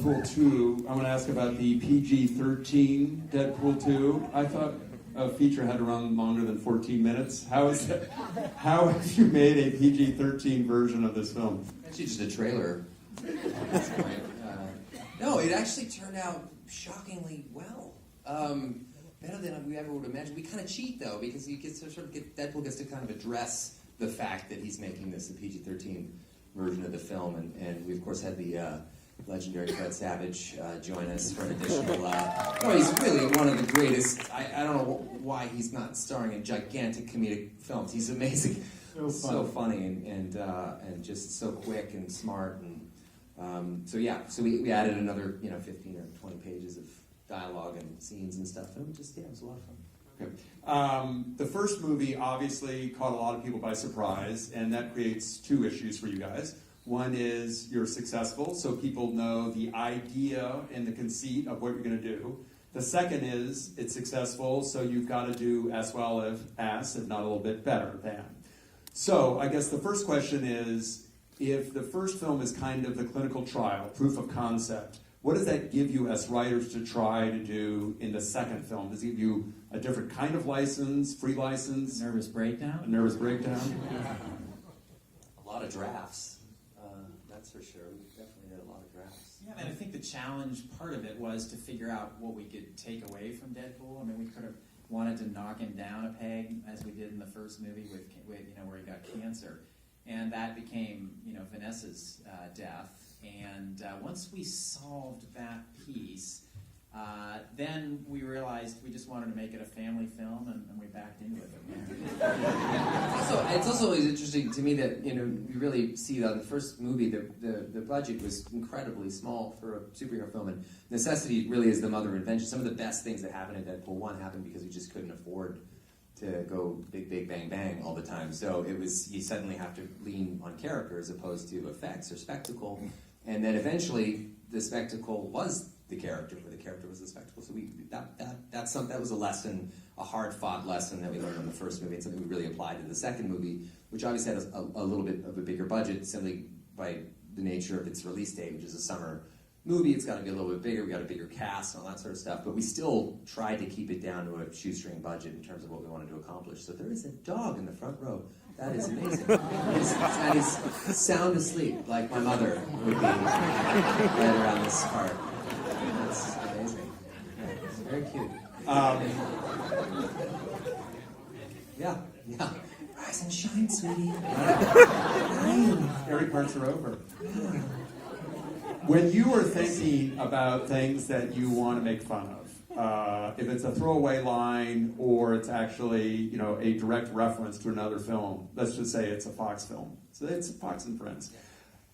Deadpool 2, I want to ask about the PG-13 Deadpool 2. I thought a feature had to run longer than 14 minutes. How have you made a PG-13 version of this film? Actually, just a trailer. No, it actually turned out shockingly well. Better than we ever would imagine. We kind of cheat, though, because you get to sort of Deadpool gets to kind of address the fact that he's making this a PG-13 version of the film, and we, of course, had the legendary Fred Savage join us for an additional... he's really one of the greatest... I don't know why he's not starring in gigantic comedic films. He's amazing. So funny and just so quick and smart. And so we added another 15 or 20 pages of dialogue and scenes and stuff. And it was a lot of fun. Okay. The first movie obviously caught a lot of people by surprise, and that creates two issues for you guys. One is you're successful, so people know the idea and the conceit of what you're going to do. The second is it's successful, so you've got to do as well if not a little bit better than. So I guess the first question is, if the first film is kind of the clinical trial, proof of concept, what does that give you as writers to try to do in the second film? Does it give you a different kind of license, free license? Nervous breakdown? A nervous breakdown? A lot of drafts. That's for sure. We definitely did a lot of drafts. Yeah, and I think the challenge part of it was to figure out what we could take away from Deadpool. I mean, we could have wanted to knock him down a peg, as we did in the first movie with where he got cancer. And that became, Vanessa's death. And once we solved that piece, then we realized we just wanted to make it a family film, and we backed into it. It's also always interesting to me that you really see that in the first movie the budget was incredibly small for a superhero film, and necessity really is the mother of invention. Some of the best things that happened in Deadpool 1 happened because we just couldn't afford to go big, big, bang, bang all the time. So it was, you suddenly have to lean on character as opposed to effects or spectacle. And then eventually the spectacle was the character, or the character was the spectacle. So that was a lesson, a hard-fought lesson that we learned in the first movie, and something we really applied to the second movie, which obviously had a little bit of a bigger budget simply by the nature of its release date, which is a summer movie. It's got to be a little bit bigger. We got a bigger cast and all that sort of stuff. But we still tried to keep it down to a shoestring budget in terms of what we wanted to accomplish. So there is a dog in the front row. That is amazing. That is sound asleep, like my mother would be right around this part. That's amazing. Yeah, it's very cute. Yeah. Rise and shine, sweetie. Scary parts are over. When you were thinking about things that you want to make fun of, if it's a throwaway line or it's actually, a direct reference to another film, let's just say it's a Fox film. So it's Fox and Friends.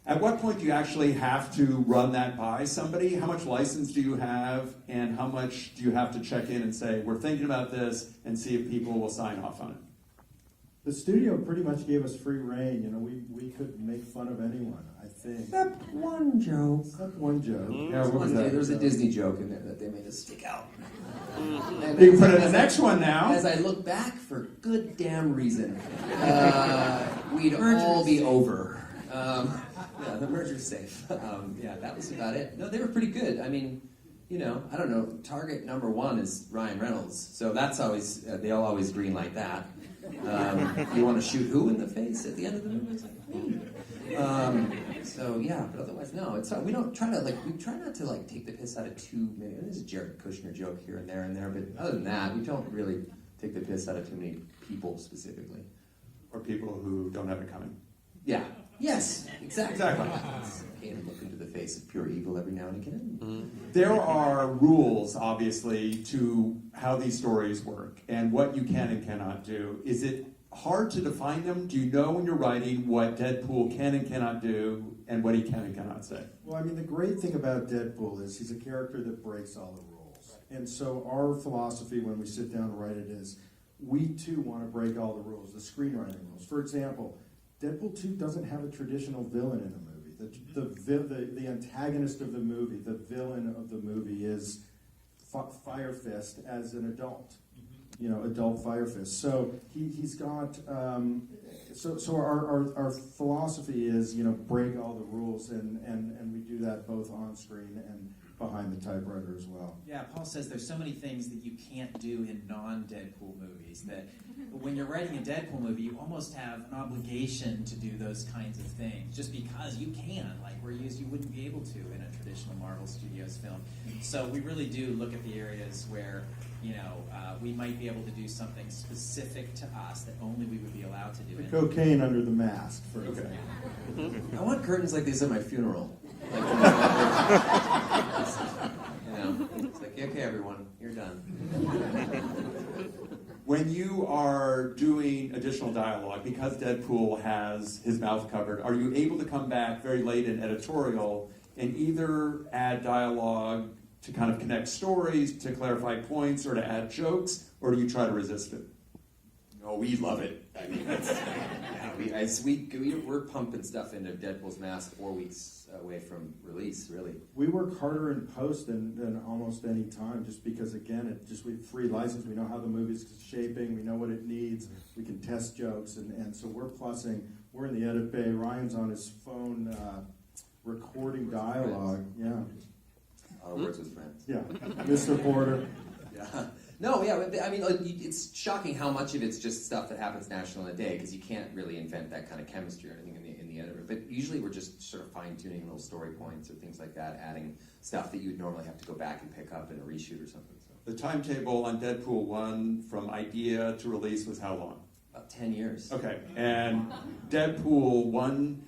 At what point do you actually have to run that by somebody? How much license do you have, and how much do you have to check in and say, we're thinking about this, and see if people will sign off on it? The studio pretty much gave us free reign. We could make fun of anyone, I think. Except one joke. Yeah, what was that? There's a Disney joke in there that they made us stick out. You can put it in the next one now. As I look back, for good damn reason, we'd all be over. Yeah, the merger's safe. That was about it. No, they were pretty good. I mean, I don't know. Target number one is Ryan Reynolds, so that's always they'll always green like that. You want to shoot who in the face at the end of the movie? It's like me. But otherwise, no. It's we don't try to we try not to take the piss out of too many. There's a Jared Kushner joke here and there, but other than that, we don't really take the piss out of too many people specifically, or people who don't have it coming. Yeah. Yes. Exactly. Exactly. Look into the face of pure evil every now and again. Mm-hmm. There are rules, obviously, to how these stories work and what you can and cannot do. Is it hard to define them? Do you know when you're writing what Deadpool can and cannot do and what he can and cannot say? Well, I mean, the great thing about Deadpool is he's a character that breaks all the rules. And so our philosophy when we sit down and write it is we, too, want to break all the rules, the screenwriting rules. For example, Deadpool 2 doesn't have a traditional villain in the movie. The antagonist of the movie, the villain of the movie is Fire Fist as an adult. Adult Fire Fist. So he's got, So our philosophy is, break all the rules, and we do that both on screen and behind the typewriter as well. Yeah, Paul says there's so many things that you can't do in non-Deadpool movies that when you're writing a Deadpool movie, you almost have an obligation to do those kinds of things just because you can, like whereas you wouldn't be able to in a traditional Marvel Studios film. So we really do look at the areas where we might be able to do something specific to us that only we would be allowed to do. The cocaine under the mask, for example. I want curtains like these at my funeral. Like, it's like, okay, everyone, you're done. When you are doing additional dialogue, because Deadpool has his mouth covered, are you able to come back very late in editorial and either add dialogue to kind of connect stories, to clarify points, or to add jokes, or do you try to resist it? Oh, we love it. I mean, we're pumping stuff into Deadpool's mask 4 weeks away from release, really. We work harder in post than almost any time, just because, again, we have free license. We know how the movie's shaping. We know what it needs. We can test jokes, and so we're plussing. We're in the edit bay. Ryan's on his phone recording dialogue. Yeah. Our words with friends. Yeah. Mr. Porter. Yeah. No, yeah, I mean, it's shocking how much of it's just stuff that happens naturally in a day, because you can't really invent that kind of chemistry or anything in the edit room. But usually we're just sort of fine-tuning little story points or things like that, adding stuff that you would normally have to go back and pick up in a reshoot or something. So. The timetable on Deadpool 1 from idea to release was how long? About 10 years. Okay, and Deadpool 1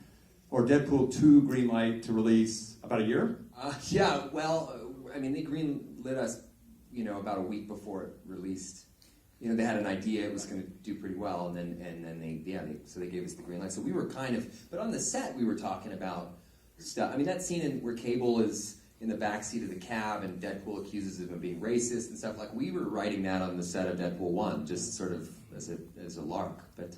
or Deadpool 2 green light to release about a year? Yeah, well, I mean, they green-lit us about a week before it released. They had an idea it was going to do pretty well, and then they gave us the green light. So we were but on the set we were talking about stuff. I mean, that scene where Cable is in the backseat of the cab and Deadpool accuses him of being racist and stuff, like we were writing that on the set of Deadpool 1, just sort of as a lark. But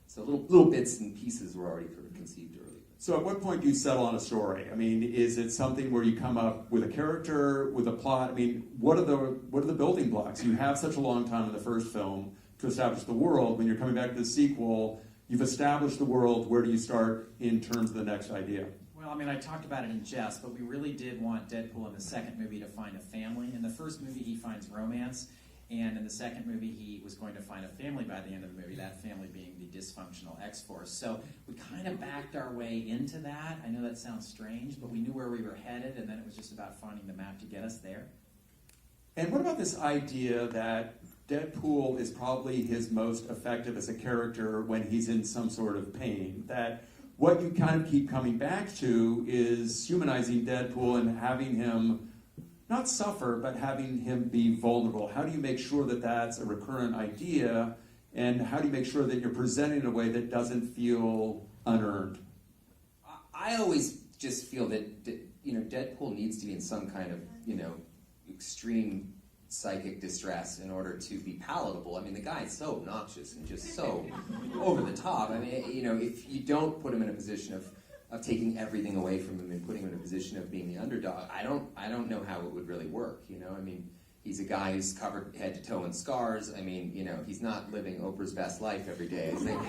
so little bits and pieces were already sort of conceived early. So at what point do you settle on a story? I mean, is it something where you come up with a character, with a plot? I mean, what are the building blocks? You have such a long time in the first film to establish the world. When you're coming back to the sequel, you've established the world. Where do you start in terms of the next idea? Well, I mean, I talked about it in jest, but we really did want Deadpool in the second movie to find a family. In the first movie, he finds romance. And in the second movie, he was going to find a family by the end of the movie, that family being the dysfunctional X-Force. So we kind of backed our way into that. I know that sounds strange, but we knew where we were headed, and then it was just about finding the map to get us there. And what about this idea that Deadpool is probably his most effective as a character when he's in some sort of pain? That what you kind of keep coming back to is humanizing Deadpool and having him not suffer, but having him be vulnerable. How do you make sure that that's a recurrent idea, and how do you make sure that you're presenting in a way that doesn't feel unearned? I always just feel that Deadpool needs to be in some kind of extreme psychic distress in order to be palatable. I mean, the guy is so obnoxious and just so over the top. I mean, if you don't put him in a position of taking everything away from him and putting him in a position of being the underdog, I don't know how it would really work. I mean, he's a guy who's covered head to toe in scars. I mean, he's not living Oprah's best life every day. It's like,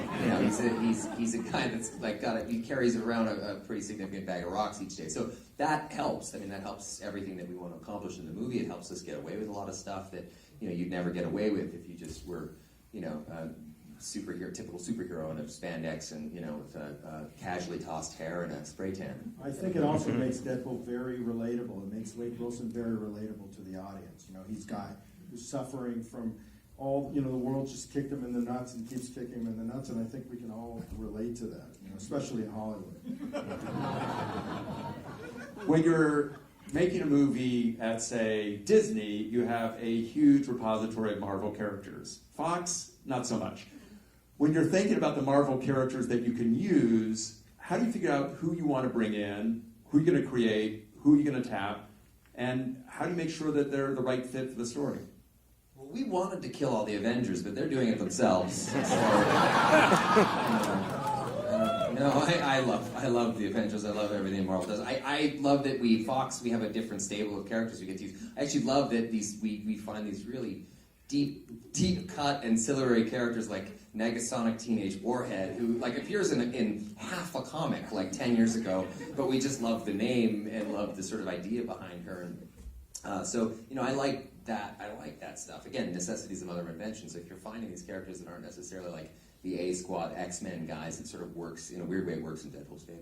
he's a guy that's like he carries around a pretty significant bag of rocks each day. So that helps. I mean, that helps everything that we want to accomplish in the movie. It helps us get away with a lot of stuff that you'd never get away with if you just were typical superhero in a spandex and with casually tossed hair and a spray tan. I think it also makes Deadpool very relatable. It makes Wade Wilson very relatable to the audience. He's a guy who's suffering from all, the world just kicked him in the nuts and keeps kicking him in the nuts, and I think we can all relate to that, especially in Hollywood. When you're making a movie at, say, Disney, you have a huge repository of Marvel characters. Fox, not so much. When you're thinking about the Marvel characters that you can use, how do you figure out who you want to bring in, who you're going to create, who you're going to tap, and how do you make sure that they're the right fit for the story? Well, we wanted to kill all the Avengers, but they're doing it themselves. So, I love the Avengers. I love everything Marvel does. I love that we have a different stable of characters we get to use. I actually love that we find these really deep cut ancillary characters like Negasonic Teenage Warhead, who like appears in half a comic like 10 years ago, but we just love the name and love the sort of idea behind her. And so, you know, I like that stuff. Again, necessity is the mother of invention. So if you're finding these characters that aren't necessarily like the A-Squad X-Men guys, it sort of works in a weird way. It works in Deadpool's favor.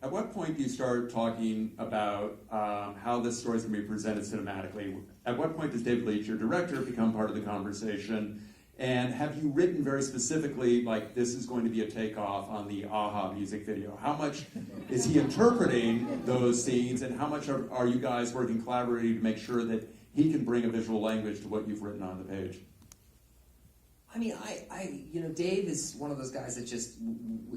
At what point do you start talking about how this story is going to be presented cinematically? At what point does David Leitch, your director, become part of the conversation? And have you written very specifically, like, this is going to be a takeoff on the Aha music video? How much is he interpreting those scenes, and how much are you guys working collaboratively to make sure that he can bring a visual language to what you've written on the page? I mean, you know, Dave is one of those guys that just,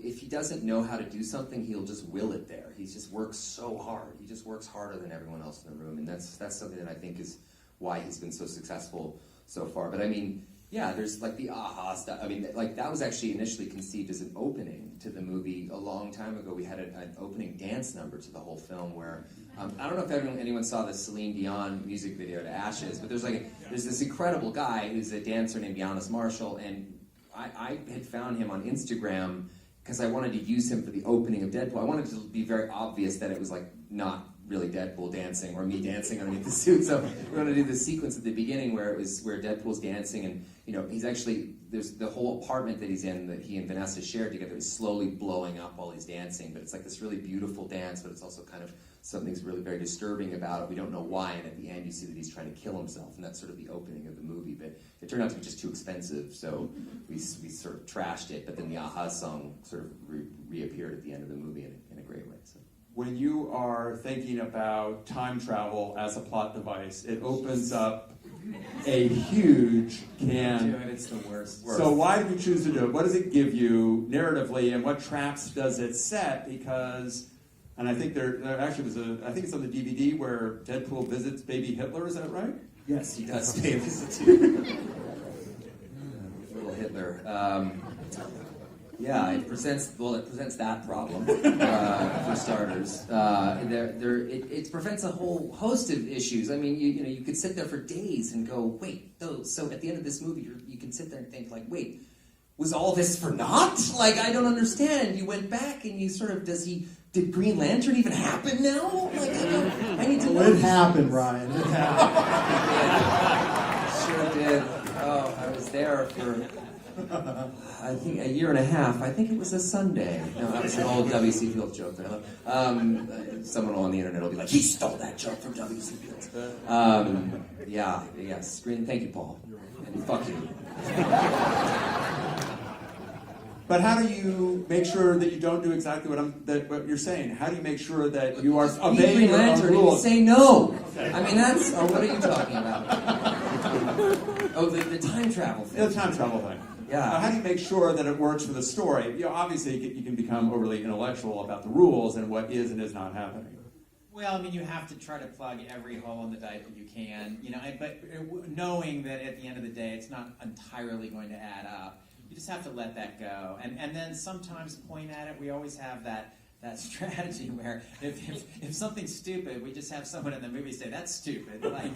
if he doesn't know how to do something, he'll just will it there. He just works so hard. He just works harder than everyone else in the room, and that's something that I think is why he's been so successful so far. But I mean, yeah, there's like the Aha stuff. I mean, like that was actually initially conceived as an opening to the movie a long time ago. We had an opening dance number to the whole film where, I don't know if anyone saw the Celine Dion music video to Ashes, but there's this incredible guy who's a dancer named Giannis Marshall, and I had found him on Instagram because I wanted to use him for the opening of Deadpool. I wanted it to be very obvious that it was like not really Deadpool dancing or me dancing underneath the suit. So we're going to do this sequence at the beginning where Deadpool's dancing, and you know he's actually, there's the whole apartment that he's in that he and Vanessa shared together is slowly blowing up while he's dancing. But it's like this really beautiful dance, but it's also kind of something's really very disturbing about it. We don't know why, and at the end you see that he's trying to kill himself, and that's sort of the opening of the movie. But it turned out to be just too expensive, so we sort of trashed it. But then the Aha song sort of reappeared at the end of the movie in a great way. So. When you are thinking about time travel as a plot device, it opens up a huge can. Dude, it's the worst. So why did you choose to do it? What does it give you narratively, and what traps does it set? Because, and I think there actually was I think it's on the DVD where Deadpool visits baby Hitler. Is that right? Yes, he does pay a visit to little Hitler. Yeah, it presents that problem for starters. It prevents a whole host of issues. I mean, you could sit there for days and go, wait, so at the end of this movie, you can sit there and think like, wait, was all this for naught? Like, I don't understand. You went back and you sort of, did Green Lantern even happen now? Like, I need to know. It happened, Ryan. It happened. Sure did. Oh, I was there for, I think, a year and a half. I think it was a Sunday. No, that was an old W.C. Fields joke. Someone on the internet will be like, he stole that joke from W.C. Fields. Yes. Thank you, Paul. And fuck you. But how do you make sure that you don't do exactly what you're saying? How do you make sure that you are obeying your own rules? Say no. I mean, what are you talking about? Oh, the time travel thing. Yeah, the time travel thing. Yeah. How do you make sure that it works for the story? You know, obviously, you can become overly intellectual about the rules and what is and is not happening. Well, I mean, you have to try to plug every hole in the diaper you can, but knowing that at the end of the day, it's not entirely going to add up. You just have to let that go, and then sometimes point at it. We always have that strategy where if something's stupid, we just have someone in the movie say that's stupid. Like,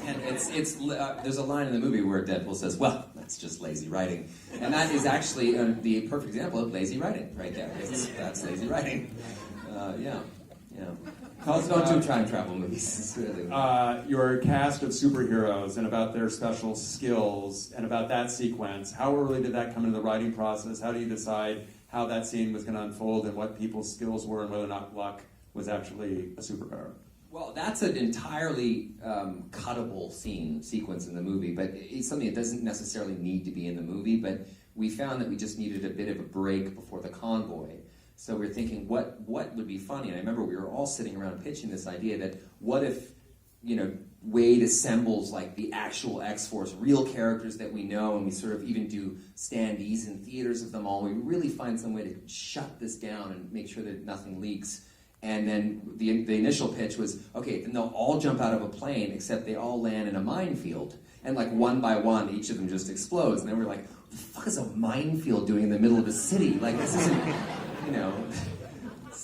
and there's a line in the movie where Deadpool says, "Well, that's just lazy writing," and that is actually the perfect example of lazy writing right there. That's lazy writing. Yeah. Don't do time travel movies. It's really your cast of superheroes and about their special skills and about that sequence. How early did that come into the writing process? How do you decide how that scene was going to unfold and what people's skills were and whether or not luck was actually a superpower? Well, that's an entirely cuttable sequence in the movie, but it's something that doesn't necessarily need to be in the movie, but we found that we just needed a bit of a break before the convoy. So we were thinking, what would be funny? And I remember we were all sitting around pitching this idea that what if, Wade assembles like the actual X-Force, real characters that we know, and we sort of even do standees in theaters of them all. We really find some way to shut this down and make sure that nothing leaks. And then the initial pitch was, okay, then they'll all jump out of a plane, except they all land in a minefield. And like one by one, each of them just explodes. And then we're like, what the fuck is a minefield doing in the middle of a city? Like, this isn't...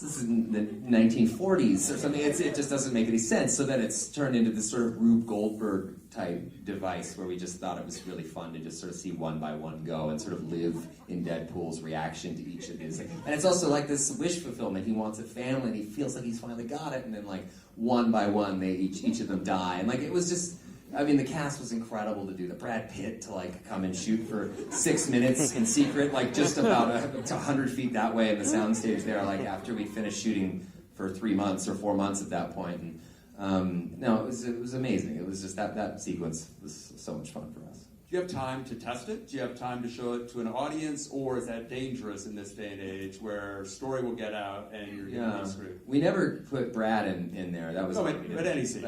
this is in the 1940s or something. It just doesn't make any sense. So then it's turned into this sort of Rube Goldberg type device where we just thought it was really fun to just sort of see one by one go and sort of live in Deadpool's reaction to each of his. And it's also like this wish fulfillment. He wants a family and he feels like he's finally got it. And then like one by one, they each of them die. And like it was just. I mean, the cast was incredible to do that. Brad Pitt to like come and shoot for 6 minutes in secret, like just about 100 feet that way in the soundstage there. Like after we finished shooting for 3 months or 4 months at that point, and no, it was amazing. It was just that sequence was so much fun for us. Do you have time to test it? Do you have time to show it to an audience, or is that dangerous in this day and age where story will get out and you're going to be screwed? We never put Brad in there. That was but any scene.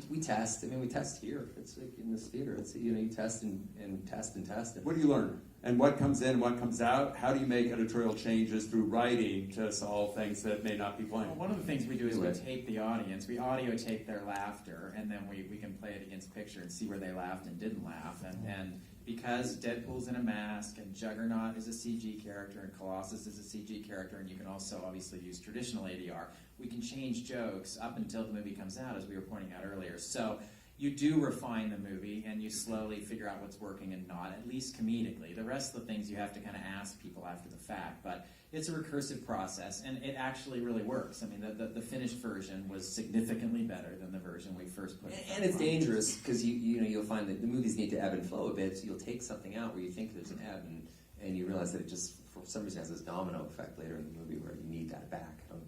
We test. I mean, we test here. It's like in this theater. It's you test and test and test. What do you learn? And what comes in, what comes out? How do you make editorial changes through writing to solve things that may not be playing? Well, one of the things we do is we tape the audience. We audio tape their laughter, and then we can play it against picture and see where they laughed and didn't laugh. And because Deadpool's in a mask, and Juggernaut is a CG character, and Colossus is a CG character, and you can also obviously use traditional ADR, we can change jokes up until the movie comes out, as we were pointing out earlier. So you do refine the movie, and you slowly figure out what's working and not, at least comedically. The rest of the things you have to kind of ask people after the fact, but it's a recursive process, and it actually really works. I mean, the finished version was significantly better than the version we first put. And it's dangerous because you'll find that the movies need to ebb and flow a bit. So you'll take something out where you think there's an ebb, and you realize that it just for some reason has this domino effect later in the movie where you need that back. But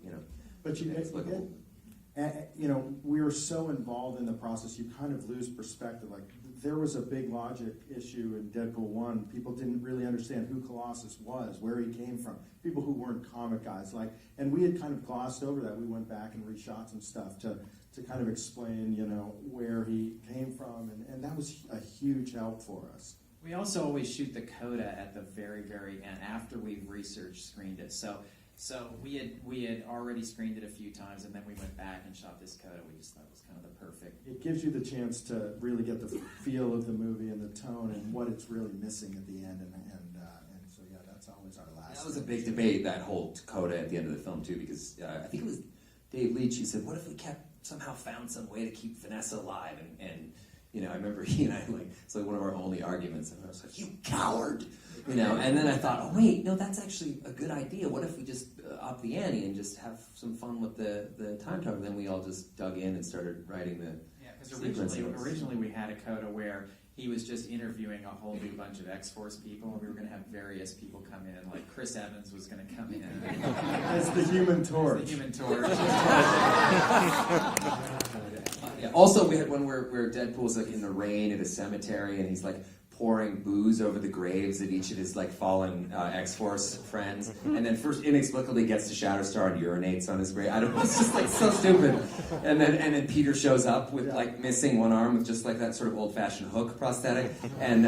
we are so involved in the process, you kind of lose perspective. Like, there was a big logic issue in Deadpool 1. People didn't really understand who Colossus was, where he came from. People who weren't comic guys. And we had kind of glossed over that. We went back and reshot some stuff to kind of explain, where he came from. And that was a huge help for us. We also always shoot the coda at the very, very end, after we've screened it. So we had already screened it a few times, and then we went back and shot this coda. We just thought it was kind of the perfect. It gives you the chance to really get the feel of the movie and the tone and what it's really missing at the end. And so, yeah, that's always our last. That was a big debate, that whole coda at the end of the film, too, because I think it was Dave Leitch who said, what if we somehow found some way to keep Vanessa alive? And I remember he and I, it's like one of our only arguments, and I was like, you coward! And then I thought, oh wait, no, that's actually a good idea. What if we just up the ante and just have some fun with the time travel? Then we all just dug in and started writing the because originally we had a coda where he was just interviewing a whole new bunch of X-Force people, and we were going to have various people come in, like Chris Evans was going to come in. As the Human Torch. The Human Torch. Yeah. Also, we had one where Deadpool's like in the rain at a cemetery, and he's like pouring booze over the graves of each of his fallen X-Force friends, and then first inexplicably gets to Shatterstar and urinates on his grave. I don't know, it's just so stupid. And then Peter shows up with missing one arm with just that sort of old-fashioned hook prosthetic, and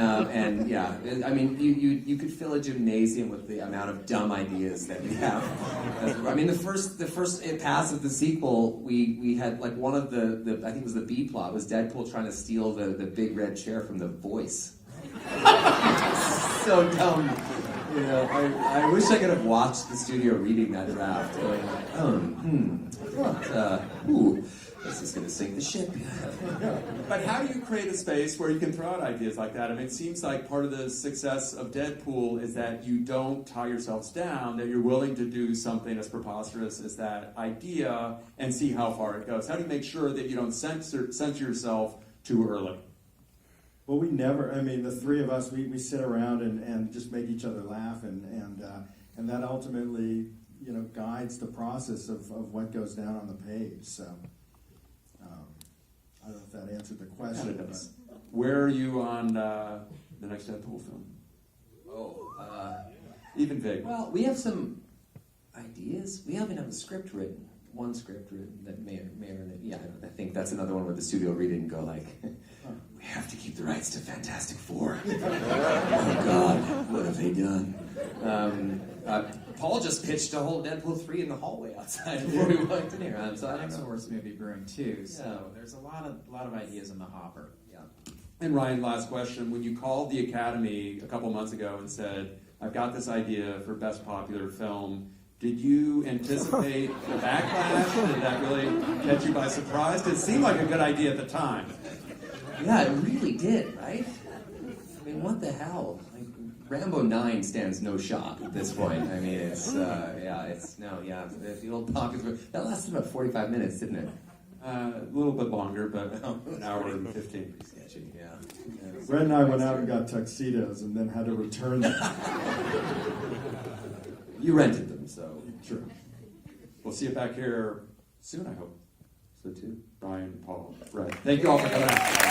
yeah, I mean you could fill a gymnasium with the amount of dumb ideas that we have. I mean the first pass of the sequel, we had one of the I think it was the B plot was Deadpool trying to steal the big red chair from The Voice. So dumb. I wish I could have watched the studio reading that draft. This is going to sink the ship. But how do you create a space where you can throw out ideas like that? I mean, it seems like part of the success of Deadpool is that you don't tie yourselves down, that you're willing to do something as preposterous as that idea and see how far it goes. How do you make sure that you don't censor yourself too early? Well, we never, the three of us, we sit around and just make each other laugh, and that ultimately, guides the process of what goes down on the page. So, I don't know if that answered the question. Yeah, it does. Where are you on the next Deadpool film? Even vague. Well, we have some ideas. We haven't have a script written. One script written that may or I think that's another one where the studio read it and go we have to keep the rights to Fantastic Four. Oh God, what have they done? Paul just pitched a whole Deadpool 3 in the hallway outside before we walked in here. So I don't know. X-Force movie brewing too. So there's a lot of ideas in the hopper. Yeah. And Ryan, last question. When you called the Academy a couple months ago and said, I've got this idea for Best Popular Film, Did you anticipate the backlash? Did that really catch you by surprise? It seemed like a good idea at the time. Yeah, it really did, right? I mean, what the hell? Like, Rambo 9 stands no shot at this point. I mean, the old pockets were, that lasted about 45 minutes, didn't it? A little bit longer, but an hour and 15. Sketchy, yeah. Rhett and I went out and got tuxedos and then had to return them. You rented them, so. Sure. We'll see you back here soon, I hope. So too. Ryan, Paul, Rhett. Thank you all for coming out.